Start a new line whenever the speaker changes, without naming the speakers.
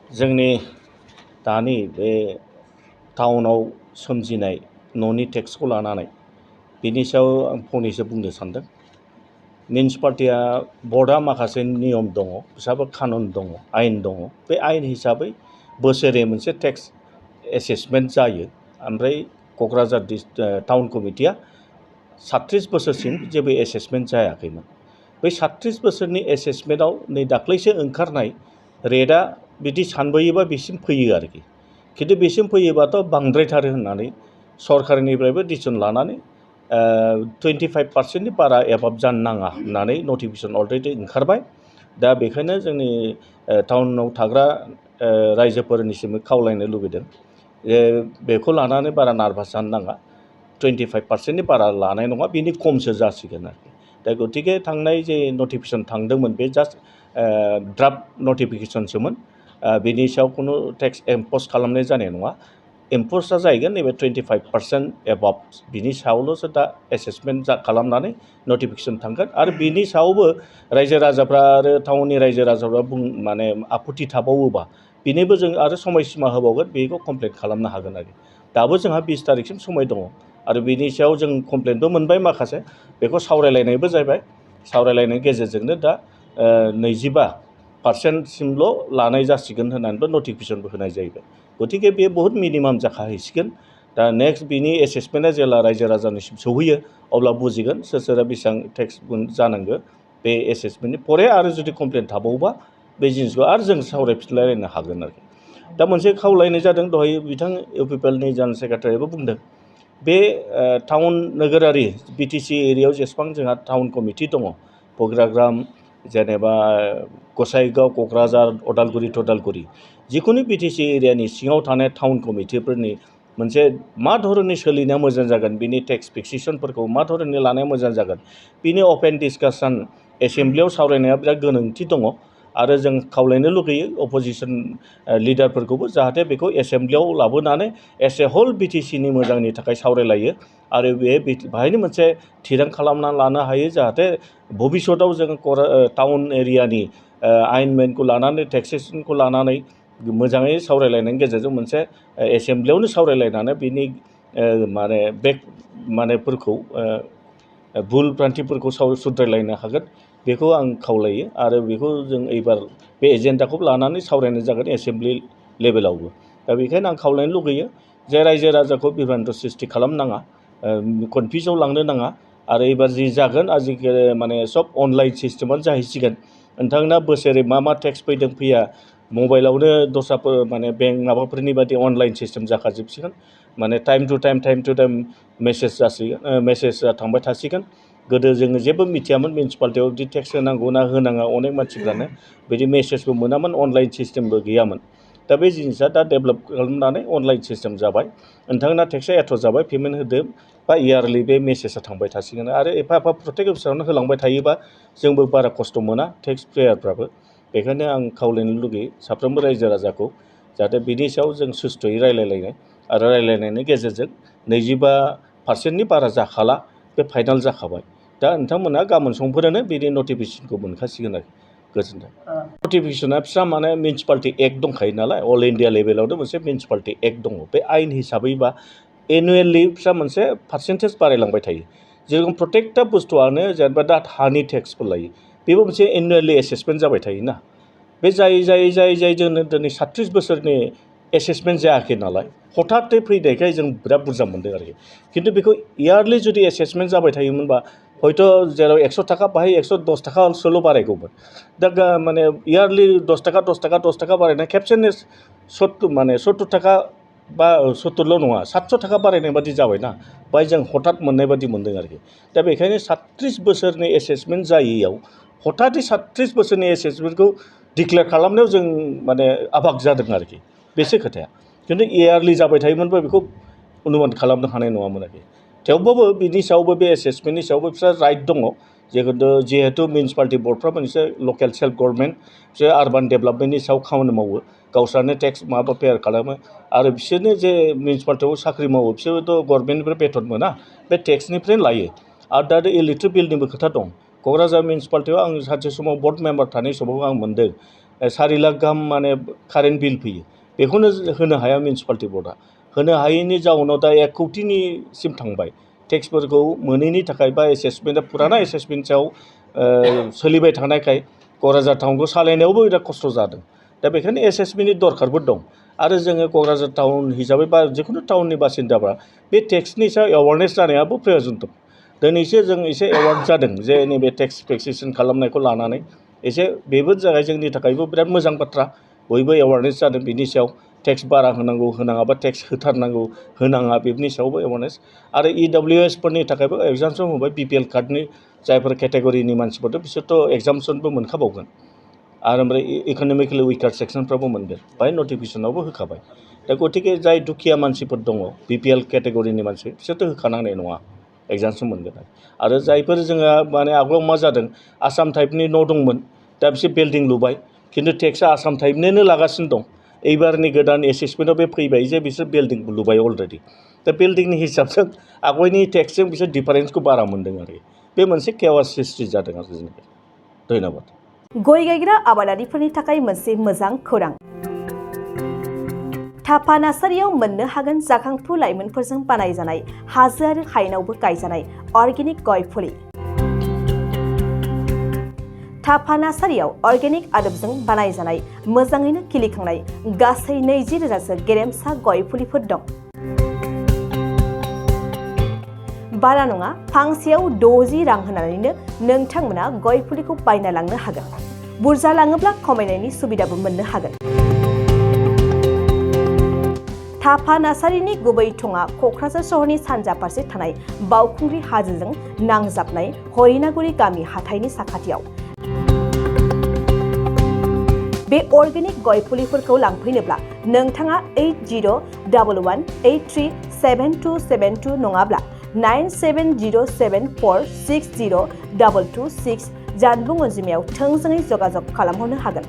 जोंनि दानि बे टाउनाव सोमजिनाय न'नि टेक्सखौ लानानै बिनि सायाव आं फंनैसो बुंनो सानदों। मिउनिसिपालिटिया बर्डआ माखासे नियम दङ, बिसाबो कानुन दङ, आयेन दङ। बे आयेन हिसाबै बोसोरे मोनसे टेक्स एसेसमेन्ट जायो। ओमफ्राय क'क्राझार टाउन कमिटिया 37 बोसोरसिम जेबो एसेसमेन्ट जायाखैमोन। बै 37 बोसोरनि एसेसमेन्टआव नै दाख्लैसो ओंखारनाय रेटआ बिदि सानबोयोबा बेसिम फैयो आरोखि। खिन्थु बेसिम फैयोबाथ' बांद्रायथारो होननानै सरकारनिफ्रायबो डिसिसन लानानै 25% बारा एबाब जानो नाङा होननानै नटिफिकेसन अलरेडि ओंखारबाय। दा बेखायनो जोंनि टाउनाव थाग्रा रायजोफोरनिसिम खावलायनो लुबैदों जे बेखौ लानानै बारा नार्भास जानो नाङा। 25% बारा लानाय नङा, बिनि खमसो जासिगोन आरोखि। दा गतिके थांनाय जे नटिफिकेसन थांदोंमोन बे जास्ट ड्राफ्ट नटिफिकेसनसोमोन। बिनि सायाव खुनु टेक्स इम्प'ज खालामनाय जानाय नङा। इम्प'जआ जाहैगोन नैबे 25% एबाब, बिनि सायावल'सो दा एसेसमेन्ट खालामनानै नटिफिकेसन थांगोन। आरो बिनि सायावबो रायजो राजाफ्रा आरो टाउननि रायजो राजाफ्रा माने आफुथि थाबावोबा बिनिबो जों आरो समायसीमा होबावगोन, बेखौ कमप्लेन खालामनो हागोन आरो। दाबो जोंहा 20 तारिखसिम समय दङ। आरो बिनि सायाव जों कमप्लेनबो मोनबाय माखासे, बेखौ सावरायलायनायबो जाबाय। सावरायलायनायनि गेजेरजोंनो दा 25% लानाय जासिगोन होननानैबो नटिफिकेसनबो होनाय जाहैबाय। गतिके बे बहुत मिनिमाम जाखाहैसिगोन। दा नेक्स्ट बिनि एसेसमेन्टआ जेला रायजो राजानिसिम सौहैयो अब्ला बुजिगोन सोर सोरा बेसेबां टेक्स जानांगौ। बे एसेसमेन्टनि परे आरो जुदि कमप्लेन थाबावोबा बे जिनिसखौ आरो जों सावरायफिनलायलायनो हागोन आरोखि। दा मोनसे खावलायनाय जादों, दहाय बिथां इउपिपिएलनि जेनेरेल सेक्रेटारियाबो बुंदों, बे टाउन नोगोरारि बिटिसि एरियायाव जेसेबां जोंहा टाउन कमिटि दङ, बग्राग्राम जेनेबा गसाइगाव, क'क्राझार, अदालगुरि जिखुनु बिटिसि एरियानि सिङाव थानाय टाउन कमिटिफोरनि मोनसे मा धरननि सोलिनाया मोजां जागोन, बिनि टेक्स फिक्सेसनफोरखौ मा धरननि लानाया मोजां जागोन, बिनि अपेन डिसकासन एसेम्ब्लियाव सावरायनाया बिराद गोनांथि दङ। आरो जों खावलायनो लुगैयो अपोजिसन लिडारफोरखौबो जाहाथे बेखौ एसेम्ब्लियाव लाबोनानै एस ए होल बिटिसिनि मोजांनि थाखाय सावरायलायो। आरो बेहायनो मोनसे थिरां खालामना लानो हायो जाहाथे भबिष्यताव जों टाउन एरियानि आयेनमेनखौ लानानै टेक्सेसनखौ लानानै मोजाङै सावरायलायनायनि गेजेरजों मोनसे एसेम्ब्लियावनो सावरायलायनानै बिनि मानेफोरखौ भुल भ्रान्थिफोरखौ सुद्रायलायनो हागोन, बेखौ आं खावलायो। आरो बेखौ जों एबार बे एजेन्डाखौ लानानै सावरायनाय जागोन एसेम्ब्लि लेभेलावबो। दा बेखायनो आं खावलायनो लुगैयो जे रायजो राजाखौ बिभ्रान्त सृष्टि खालामनाङा, कनफिउसाव लांनो नाङा। आरो एबार जि जागोन आजिखालि माने सब अनलाइन सिस्टेमानो जाहैसिगोन। नोंथांना बोसोरै मा टेक्स फैदों फैया मबाइलावनो दस्राफोर माने बेंक माबाफोरनि बादि अनलाइन सिस्टेम जाखाजोबसिगोन। माने टाइम टु टाइम मेसेज जासिगोन, मेसेजआ थांबाय थासिगोन। गोदो जोङो जेबो मिथियामोन मिउनिसिपालिटियाव बिदि टेक्स होनांगौ ना होनाङा, अनेक मानसिफ्रानो बिदि मेसेजबो मोनामोन, अनलाइन सिस्टेमबो गैयामोन। दा बे जिनिसा दा डेभेलप खालामनानै अनलाइन सिस्टेम जाबाय। नोंथांना टेक्सआ एथ' जाबाय पेमेन्ट होदो बा इयारलि बे मेसेजआ थांबाय थासिगोन। आरो एफा प्रत्येक बोसोरावनो होलांबाय थायोबा जोंबो बारा खस्थ' मोना टेक्स पेयारफ्राबो। बेखायनो आं खावलायनो लुगैयो साफ्रोमबो रायजो राजाखौ जाहाथे बिनि सायाव जों सुस्थ'यै रायलायलायनाय आरो रायलायनायनि गेजेरजों 25%नि बारा जाखाला, बे फाइनाल जाखाबाय। दा नोंथांमोना गाबोन समफोरानो बिनि नटिफिकेसनखौ मोनखासिगोन आरो। गोजोन्थों। नटिफिकेसना फिसा माने मिउनिसिपालिटि एक्ट दंखायो नालाय, अल इन्डिया लेभेलावनो मोनसे मिउनिसिपालिटि एक्ट दङ। बे आयेन हिसाबैबा एनुवेलि फिसा मोनसे पार्सेन्टेज बारायलांबाय थायो। जेरखम प्रत्येकटा बुस्थुआनो जेनेबा दा हानि टेक्सफोर लायो, बेबो मोनसे एनुवेलि एसेसमेन्ट जाबाय थायोना। बे जाय जोंनो दिनै 37 बोसोरनि एसेसमेन्ट जायाखै नालाय, हथादै फैनायखाय जों बिराद बुरजा मोनदों आरोखि। खिन्थु बेखौ इयारलि जुदि एसेसमेन्ट जाबाय थायोमोनबा हयथ' जेराव 100 थाखा बाहाय 110 थाखासोल' बारायगौमोन। दा माने इयारलि 10 थाखा बारायनाय खेबसेनो 70 थाखा बा 70ल' नङा 700 थाखा बारायनाय बादि जाबायना, बाय जों हथात मोननाय बादि मोनदों आरोखि। दा बेखायनो 37 बोसोरनि एसेसमेन्ट जायैयाव हथादै 37 बोसोरनि एसेसमेन्टखौ डिक्लेयार खालामनायाव जों माने आबाग जादों आरोखि, बेसो खोथाया। खिन्थु इयारलि जाबाय थायोमोनबा बेखौ अनुमान खालामनो हानाय नङामोन आरोखि। थेवबाबो बिनि सायावबो बे एसेसमेन्टनि सायावबो बिस्रा राइट दङ। जिहेतु मिउनिसिपालिटि बर्डफ्रा मोनसे लकेल सेल्फ गभर्नमेन्ट, बिसोर आरबान डेभेलपमेन्टनि सायाव खामानि मावो, गावस्रानो टेक्स पेयार खालामो। आरो बिसोरनो जे मिउनिसिपालिटियाव साख्रि मावो बिसोरबोथ' गभर्नमेन्टनिफ्राय बेथन मोना, बे टेक्सनिफ्रायनो लायो। आरो दा इलेक्ट्रिक बिलनिबो खोथा दं। क'क्राझार मिउनिसिपालिटियाव आं सानसे समाव बर्ड मेम्बार थानाय समाव आं मोन्दों 4 लाख गाहाम माने कारेन्ट बिल फैयो बेखौनो होनो हाया मिउनिसिपालिटि बर्डआ होनो हायैनि जाउनाव दा 1 कौटिनिसिम थांबाय टेक्सफोरखौ मोनैनि थाखाय बा एसेसमेन्टआ फुराना एसेसमेन्ट सायाव सोलिबाय थानायखाय क'क्राझार टाउनखौ सालायनायावबो बिराद खस्थ' जादों दा बेखायनो एसेसमेन्टनि दरखारबो दं आरो जोङो क'क्राझार टाउन हिसाबै बा जिखुनु टाउननि बासिन्दाबा बे टेक्सनि सायाव एवारनेस जानायाबो प्रयजन दं दिनैसो जों एसे एवार्ड जादों जे नैबे टेक्स फिक्सेसन खालामनायखौ लानानै एसे बेबो जाबाय जोंनि थाखायबो बिराद मोजां बाथ्रा बयबो एवारनेस जादों बिनि सायाव टेक्स बारा होनांगौ होनाङाबा टेक्स होथारनांगौ होनाङा बेनि सायावबो एवारनेस आरो EWSफोरनि थाखायबो एगजामसन होबाय BPL कार्डनि जायफोर केटेगरिनि मानसिफोर दं बिसोरथ' एगजामसनबो मोनखाबावगोन आरो ओमफ्राय इक'नमिकेलि उइकार सेक्सनफ्राबो मोनगोन बाहाय नटिफिकेसनावबो होखाबाय दा गतिके जाय दुखिया मानसिफोर दङ BPL केटेगरिनि मानसि बिसोरथ' होखानांनाय नङा एगजामसन मोनगोन आरो जायफोर जोंहा माने आगोलाव मा जादों आसाम टाइपनि न' दंमोन दा बिसोर बिल्डिं लुबाय खिन्थु टेक्सआ आसाम टाइपनिनो लागासिनो दं एबारनि गोदान एसेसमेन्टआव बे फैबाय जे बिसोर बिल्डिं लुबाय अलरेडि दा बिल्डिंनि हिसाबजों आवगायनि टेक्सजों बिसोर डिफारेन्सखौ बारा मोन्दों आरो बे मोनसे केवास हिस्ट्रि जादों आरो जोंनि धन्यबाद
गय गायग्रा आबादारिफोरनि थाखाय मोनसे मोजां खौरां थापा नार्सारियाव मोननो हागोन जाखांफु लाइमोनफोरजों बानायजानाय हाजो आरो हायेनावबो गायजानाय अर्गेनिक गय फुलि थापा नार्सारियाव अर्गेनिक आदबजों बानायजानाय मोजाङैनो खिलिखांनाय गासै 20,000सो गेरेमसा गय फुलिफोर दं बारा नङा फांसेयाव 60 रां होनानैनो नोंथांमोना गय फुलिखौ बायना लांनो हागोन बुरजा लाङोब्ला खमायनायनि सुबिदाबो मोननो हागोन थापा नार्सारिनि गुबै थङा क'क्राझार सहरनि सानजा फारसे थानाय बावखुंग्रि हाजोजों नांजाबनाय हरिनागुरि गामि हाथाइनि साखाथियाव बे अर्गेनिक गय फुलिफोरखौ लांफैनोब्ला नोंथाङा 8011837272 नङाब्ला 9707460226 जानबुं अनजिमायाव थोंजोङै जगाजग खालामहरनो हागोन